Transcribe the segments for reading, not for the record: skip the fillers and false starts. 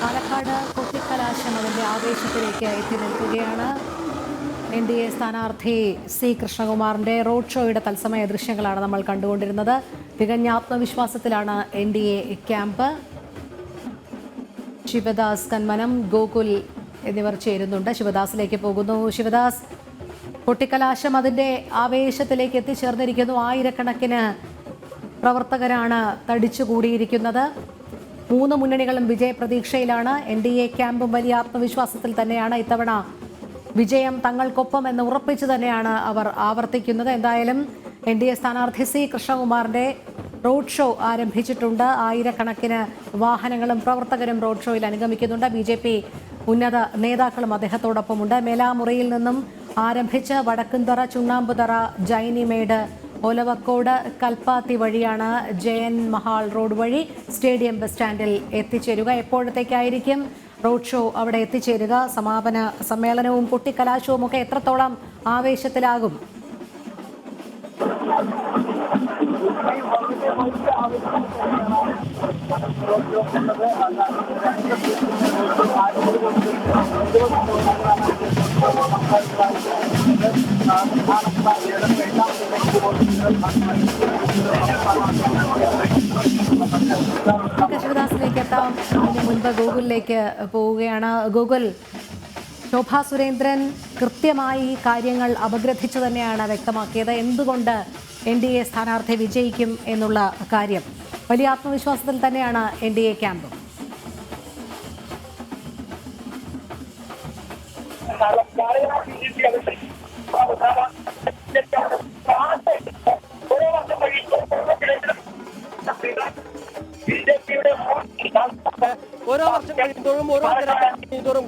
പാലക്കാട് കൊട്ടിക്കലാശം അതിൻ്റെ ആവേശത്തിലേക്ക് എത്തി നിൽക്കുകയാണ്. NDA സ്ഥാനാർത്ഥി C. കൃഷ്ണകുമാറിൻ്റെ റോഡ് ഷോയുടെ തത്സമയ ദൃശ്യങ്ങളാണ് നമ്മൾ കണ്ടുകൊണ്ടിരുന്നത്. തികഞ്ഞ ആത്മവിശ്വാസത്തിലാണ് NDA ക്യാമ്പ്. ശിവദാസ് കന്മനം, ഗോകുൽ എന്നിവർ ചേരുന്നുണ്ട്. ശിവദാസിലേക്ക് പോകുന്നു. ശിവദാസ്, കൊട്ടിക്കലാശം അതിൻ്റെ ആവേശത്തിലേക്ക് എത്തിച്ചേർന്നിരിക്കുന്നു. ആയിരക്കണക്കിന് പ്രവർത്തകരാണ് തടിച്ചുകൂടിയിരിക്കുന്നത്. മൂന്ന് മുന്നണികളും വിജയപ്രതീക്ഷയിലാണ്. NDA ക്യാമ്പും വലിയ ആത്മവിശ്വാസത്തിൽ തന്നെയാണ്. ഇത്തവണ വിജയം തങ്ങൾക്കൊപ്പം എന്ന് ഉറപ്പിച്ചു തന്നെയാണ് അവർ ആവർത്തിക്കുന്നത്. എന്തായാലും NDA സ്ഥാനാർത്ഥി C. കൃഷ്ണകുമാറിൻ്റെ റോഡ് ഷോ ആരംഭിച്ചിട്ടുണ്ട്. ആയിരക്കണക്കിന് വാഹനങ്ങളും പ്രവർത്തകരും റോഡ് ഷോയിൽ അനുഗമിക്കുന്നുണ്ട്. BJP ഉന്നത നേതാക്കളും അദ്ദേഹത്തോടൊപ്പമുണ്ട്. മേലാമുറിയിൽ നിന്നും ആരംഭിച്ച് വടക്കുംതറ, ചുണ്ണാമ്പുതറ, ജൈനിമേട്, ഒലവക്കോട്, കൽപ്പാത്തി വഴിയാണ് ജയൻ മഹാൾ റോഡ് വഴി സ്റ്റേഡിയം ബസ് സ്റ്റാൻഡിൽ എത്തിച്ചേരുക. എപ്പോഴത്തേക്കായിരിക്കും റോഡ് ഷോ അവിടെ എത്തിച്ചേരുക? സമാപന സമ്മേളനവും കൊട്ടിക്കലാശവും ഒക്കെ എത്രത്തോളം ആവേശത്തിലാകും? ശിവദാസിലേക്ക് എത്താം. അതിന് മുൻപ് ഗൂഗിളിലേക്ക് പോവുകയാണ്. ഗൂഗിൾ, ശോഭാ സുരേന്ദ്രൻ കൃത്യമായി കാര്യങ്ങൾ അപഗ്രഥിച്ചു തന്നെയാണ് വ്യക്തമാക്കിയത്. എന്തുകൊണ്ട് NDA സ്ഥാനാർത്ഥി വിജയിക്കും എന്നുള്ള കാര്യം വലിയ ആത്മവിശ്വാസത്തിൽ തന്നെയാണ് NDA ക്യാമ്പ്. ഓരോ വർഷം കഴിയുമ്പോഴും ഓരോ കഴിയുമ്പോഴും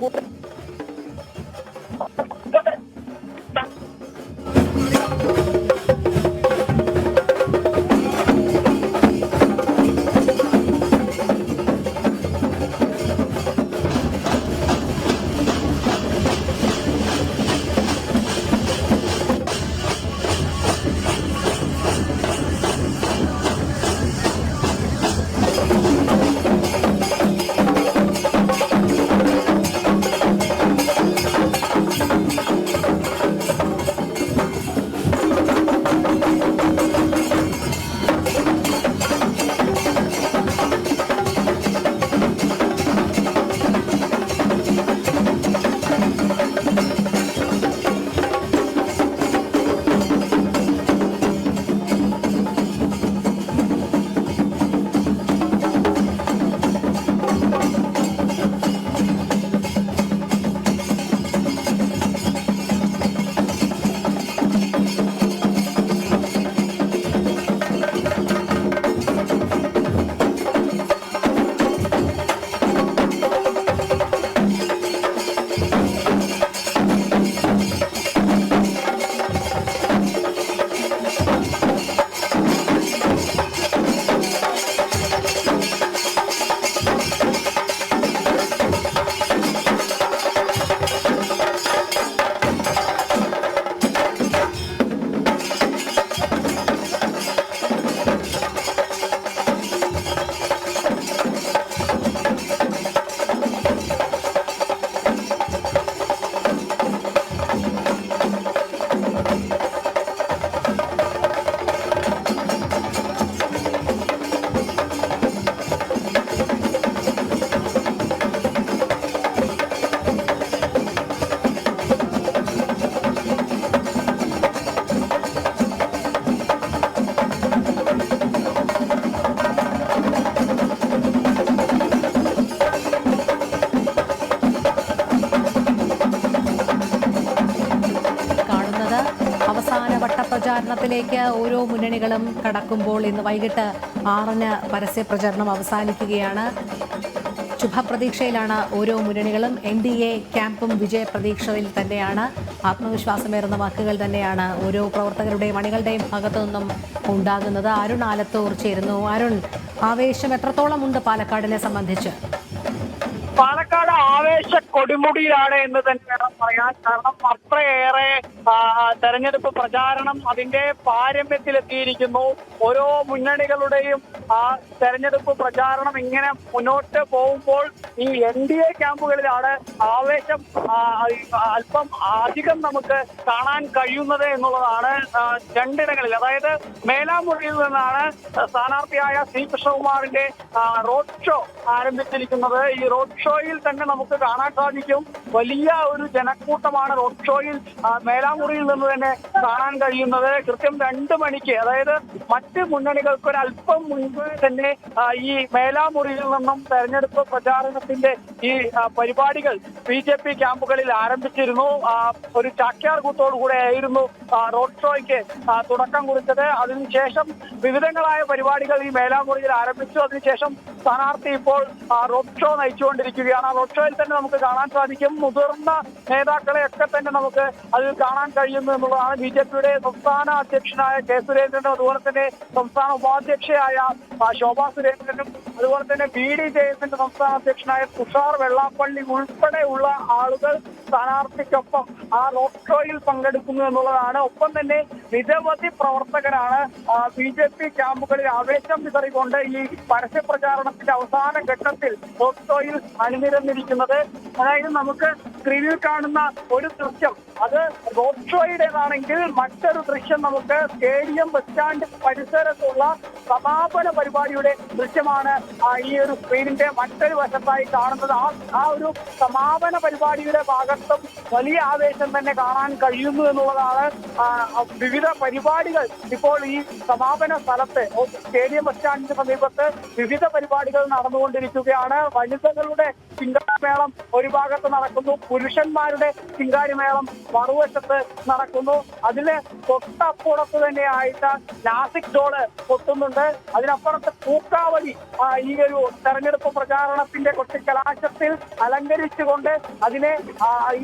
പ്രചാരണത്തിലേക്ക് ഓരോ മുന്നണികളും കടക്കുമ്പോൾ ഇന്ന് വൈകിട്ട് 6-ന് പരസ്യ പ്രചരണം അവസാനിക്കുകയാണ്. ശുഭപ്രതീക്ഷയിലാണ് ഓരോ മുന്നണികളും. NDA ക്യാമ്പും വിജയപ്രതീക്ഷയിൽ തന്നെയാണ്. ആത്മവിശ്വാസമേറുന്ന വാക്കുകൾ തന്നെയാണ് ഓരോ പ്രവർത്തകരുടെയും അണികളുടെയും ഭാഗത്തു നിന്നും ഉണ്ടാകുന്നത്. അരുൺ ആലത്തൂർ ചേരുന്നു. അരുൺ, ആവേശം എത്രത്തോളം ഉണ്ട് പാലക്കാടിനെ സംബന്ധിച്ച്? പാലക്കാട് ആവേശ കൊടുമുടിയിലാണ് എന്ന് തന്നെ വേണം പറയാൻ. കാരണം അത്രയേറെ തെരഞ്ഞെടുപ്പ് പ്രചാരണം അതിന്റെ പാരമ്യത്തിലെത്തിയിരിക്കുന്നു. ഓരോ മുന്നണികളുടെയും ആ തെരഞ്ഞെടുപ്പ് പ്രചാരണം ഇങ്ങനെ മുന്നോട്ട് പോകുമ്പോൾ ഈ NDA ക്യാമ്പുകളിലാണ് ആവേശം അല്പം അധികം നമുക്ക് കാണാൻ കഴിയുന്നത് എന്നുള്ളതാണ്. രണ്ടിടങ്ങളിൽ, അതായത് മേലാമുറിയിൽ നിന്നാണ് സ്ഥാനാർത്ഥിയായ ശ്രീ കൃഷ്ണകുമാറിന്റെ റോഡ് ഷോ ആരംഭിച്ചിരിക്കുന്നത്. ഈ റോഡ് ഷോയിൽ തന്നെ നമുക്ക് കാണാൻ സാധിക്കും വലിയ ഒരു ജനക്കൂട്ടമാണ് റോഡ് ഷോയിൽ മേലാമുറിയിൽ നിന്ന് തന്നെ കാണാൻ കഴിയുന്നത്. കൃത്യം 2 മണിക്ക്, അതായത് മറ്റ് മുന്നണികൾക്ക് ഒരല്പം മുൻപ് തന്നെ ഈ മേലാമുറിയിൽ നിന്നും തെരഞ്ഞെടുപ്പ് പ്രചാരണത്തിന്റെ ഈ പരിപാടികൾ BJP ക്യാമ്പുകളിൽ ആരംഭിച്ചിരുന്നു. ഒരു ചാക്യാർ കൂത്തോടുകൂടെ ആയിരുന്നു റോഡ് ഷോയ്ക്ക് തുടക്കം കുറിച്ചത്. അതിനുശേഷം വിവിധങ്ങളായ പരിപാടികൾ ഈ മേലാമുറിയിൽ ആരംഭിച്ചു. അതിനുശേഷം സ്ഥാനാർത്ഥി ഇപ്പോൾ റോഡ് ഷോ നയിച്ചുകൊണ്ടിരിക്കുകയാണ്. ആ റോഡ് ഷോയിൽ തന്നെ നമുക്ക് കാണാൻ സാധിക്കും മുതിർന്ന നേതാക്കളെയൊക്കെ തന്നെ നമുക്ക് അതിൽ കാണാൻ കഴിയുന്നു എന്നുള്ളതാണ്. BJPയുടെ സംസ്ഥാന അധ്യക്ഷനായ K സുരേന്ദ്രനും അതുപോലെ തന്നെ സംസ്ഥാന ഉപാധ്യക്ഷയായ ശോഭാ സുരേന്ദ്രനും അതുപോലെ തന്നെ BDJSന്റെ സംസ്ഥാന അധ്യക്ഷനായ തുഷാർ വെള്ളാപ്പള്ളി ഉൾപ്പെടെയുള്ള ആളുകൾ സ്ഥാനാർത്ഥിക്കൊപ്പം ആ റോഡ് ഷോയിൽ പങ്കെടുക്കുന്നു എന്നുള്ളതാണ്. ഒപ്പം തന്നെ നിരവധി പ്രവർത്തകരാണ് BJP ക്യാമ്പുകളിൽ ആവേശം വിതറിക്കൊണ്ട് ഈ പരസ്യ പ്രചാരണത്തിന്റെ അവസാന ഘട്ടത്തിൽ റോഡ് ഷോയിൽ അണിനിരന്നിരിക്കുന്നത്. അതായത് നമുക്ക് സ്ക്രീനിൽ കാണുന്ന ഒരു ദൃശ്യം അത് റോഡ് ഷോയുടേതാണെങ്കിൽ മറ്റൊരു ദൃശ്യം നമുക്ക് സ്റ്റേഡിയം ബസ് സ്റ്റാൻഡ് പരിസരത്തുള്ള സമാപന പരിപാടിയുടെ ദൃശ്യമാണ് ഈ ഒരു സ്ക്രീനിന്റെ മറ്റൊരു വശത്തായി കാണുന്നത്. ആ ഒരു സമാപന പരിപാടിയുടെ ഭാഗത്തും വലിയ ആവേശം തന്നെ കാണാൻ കഴിയുന്നു എന്നുള്ളതാണ്. വിവിധ പരിപാടികൾ ഇപ്പോൾ ഈ സമാപന സ്ഥലത്ത് സ്റ്റേഡിയം ബസ് സ്റ്റാൻഡിന് സമീപത്ത് വിവിധ പരിപാടികൾ നടന്നുകൊണ്ടിരിക്കുകയാണ്. വനിതകളുടെ ചിങ്കാരിമേളം ഒരു ഭാഗത്ത് നടക്കുന്നു, പുരുഷന്മാരുടെ ചിങ്കാരിമേളം മറുവശത്ത് നടക്കുന്നു. അതിന് തൊട്ടപ്പുറത്ത് തന്നെയായിട്ട് നാസിക് ഡോള് പൊട്ടുന്നുണ്ട്. അതിനപ്പുറത്ത് പൂക്കാവലി ഈ ഒരു തെരഞ്ഞെടുപ്പ് പ്രചാരണത്തിന്റെ കൊട്ടിക്കലാശത്തിൽ അലങ്കരിച്ചുകൊണ്ട് അതിനെ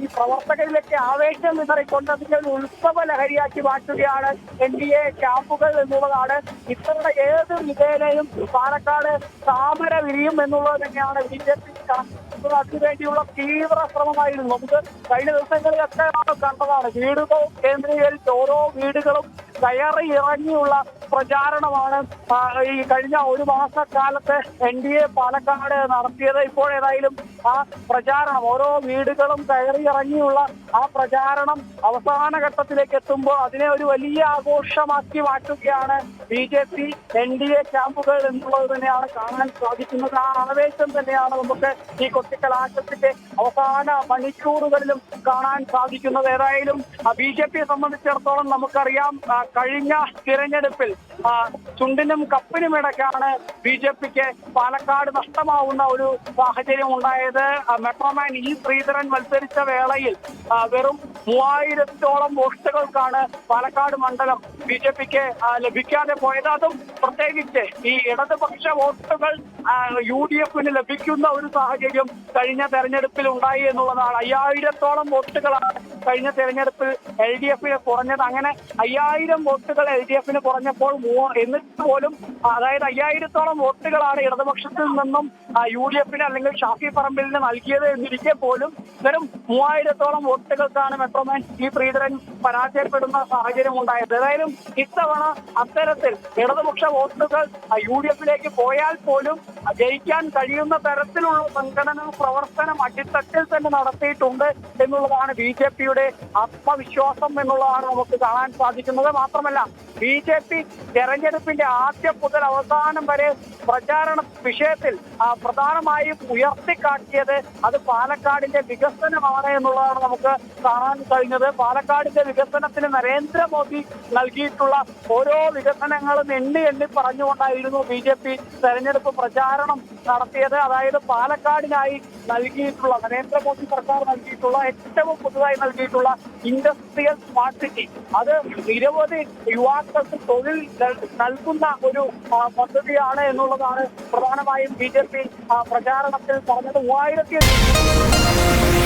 ഈ പ്രവർത്തകരിലേക്ക് ആവേശം വിതറിക്കൊണ്ട് അതിന്റെ ഒരു ഉത്സവ ലഹരിയാക്കി മാറ്റുകയാണ് NDA ക്യാമ്പുകൾ എന്നുള്ളതാണ്. ഇത്തവണ ഏത് വിധേനയും പാലക്കാട് താമര വിരിയും എന്നുള്ളത് തന്നെയാണ് BJP അതിനുവേണ്ടിയുള്ള തീവ്ര ശ്രമമായിരുന്നു. നമുക്ക് കഴിഞ്ഞ ദിവസങ്ങളിലൊക്കെ കണ്ടതാണ്. വീടുകൾ കേന്ദ്രീകരിച്ച് ഓരോ വീടുകളും കയറി ഇറങ്ങിയുള്ള പ്രചാരണമാണ് ഈ കഴിഞ്ഞ ഒരു മാസക്കാലത്ത് NDA പാലക്കാട് നടത്തിയത്. ഇപ്പോൾ ഏതായാലും ആ പ്രചാരണം ഓരോ വീടുകളും കയറി ഇറങ്ങിയുള്ള ആ പ്രചാരണം അവസാന ഘട്ടത്തിലേക്ക് എത്തുമ്പോൾ അതിനെ ഒരു വലിയ ആഘോഷമാക്കി മാറ്റുകയാണ് BJP NDA ക്യാമ്പുകൾ എന്നുള്ളത് തന്നെയാണ് കാണാൻ സാധിക്കുന്നത്. ആ ആവേശം തന്നെയാണ് നമുക്ക് ഈ കൊട്ടിക്കലാശത്തിന്റെ അവസാന മണിക്കൂറുകളിലും കാണാൻ സാധിക്കുന്നത്. ഏതായാലും BJPയെ സംബന്ധിച്ചിടത്തോളം നമുക്കറിയാം കഴിഞ്ഞ തിരഞ്ഞെടുപ്പിൽ ചുണ്ടിനും കപ്പിനും ഇടയ്ക്കാണ് BJPക്ക് പാലക്കാട് നഷ്ടമാവുന്ന ഒരു സാഹചര്യം ഉണ്ടായത്. മെട്രോമാൻ E ശ്രീധരൻ മത്സരിച്ച വേളയിൽ വെറും 3000-ഓളം വോട്ടുകൾക്കാണ് പാലക്കാട് മണ്ഡലം BJPക്ക് ലഭിക്കാതെ പോയത്. അതും പ്രത്യേകിച്ച് ഈ ഇടതുപക്ഷ വോട്ടുകൾ UDFന് ലഭിക്കുന്ന ഒരു സാഹചര്യം കഴിഞ്ഞ തെരഞ്ഞെടുപ്പിൽ ഉണ്ടായി എന്നുള്ളതാണ്. 5000-ഓളം വോട്ടുകളാണ് കഴിഞ്ഞ തെരഞ്ഞെടുപ്പിൽ LDFന് കുറഞ്ഞത്. അങ്ങനെ 5000 വോട്ടുകൾ LDFന് കുറഞ്ഞപ്പോൾ എന്നിട്ട് പോലും അതായത് 5000-ഓളം വോട്ടുകളാണ് ഇടതുപക്ഷത്തിൽ നിന്നും UDFന് അല്ലെങ്കിൽ ഷാഫി പറമ്പിലിന് നൽകിയത് എന്നിരിക്കെ പോലും വെറും 3000-ഓളം വോട്ടുകൾക്കാണ് മെട്രോമാൻ E ശ്രീധരൻ പരാജയപ്പെടുന്ന സാഹചര്യം ഉണ്ടായത്. ഏതായാലും ഇത്തവണ അത്തരത്തിൽ ഇടതുപക്ഷ വോട്ടുകൾ UDFിലേക്ക് പോയാൽ പോലും ജയിക്കാൻ കഴിയുന്ന തരത്തിലുള്ള സംഘടനാ പ്രവർത്തനം അടിത്തട്ടിൽ തന്നെ നടത്തിയിട്ടുണ്ട് എന്നുള്ളതാണ് BJPയുടെ ആത്മവിശ്വാസം എന്നുള്ളതാണ് നമുക്ക് കാണാൻ സാധിക്കുന്നത്. മാത്രമല്ല BJP തെരഞ്ഞെടുപ്പിന്റെ ആദ്യം മുതൽ അവസാനം വരെ പ്രചാരണ വിഷയത്തിൽ പ്രധാനമായും ഉയർത്തിക്കാട്ടിയത് അത് പാലക്കാടിന്റെ വികസനമാണ് എന്നുള്ളതാണ് നമുക്ക് കാണാൻ കഴിഞ്ഞത്. പാലക്കാടിന്റെ വികസനത്തിന് നരേന്ദ്രമോദി നൽകിയിട്ടുള്ള ഓരോ വികസനങ്ങളും എണ്ണി പറഞ്ഞുകൊണ്ടായിരുന്നു BJP തെരഞ്ഞെടുപ്പ് പ്രചാരണം നടത്തിയത്. അതായത് പാലക്കാടിനായി നൽകിയിട്ടുള്ള നരേന്ദ്രമോദി സർക്കാർ നൽകിയിട്ടുള്ള ഏറ്റവും പുതുതായി നൽകിയിട്ടുള്ള ഇൻഡസ്ട്രിയൽ സ്മാർട്ട് സിറ്റി അത് നിരവധി യുവാക്കൾക്ക് തൊഴിൽ നൽകുന്ന ഒരു പദ്ധതിയാണ് എന്നുള്ളതാണ് പ്രധാനമായും BJP പ്രചാരണത്തിൽ പറഞ്ഞത്. 3000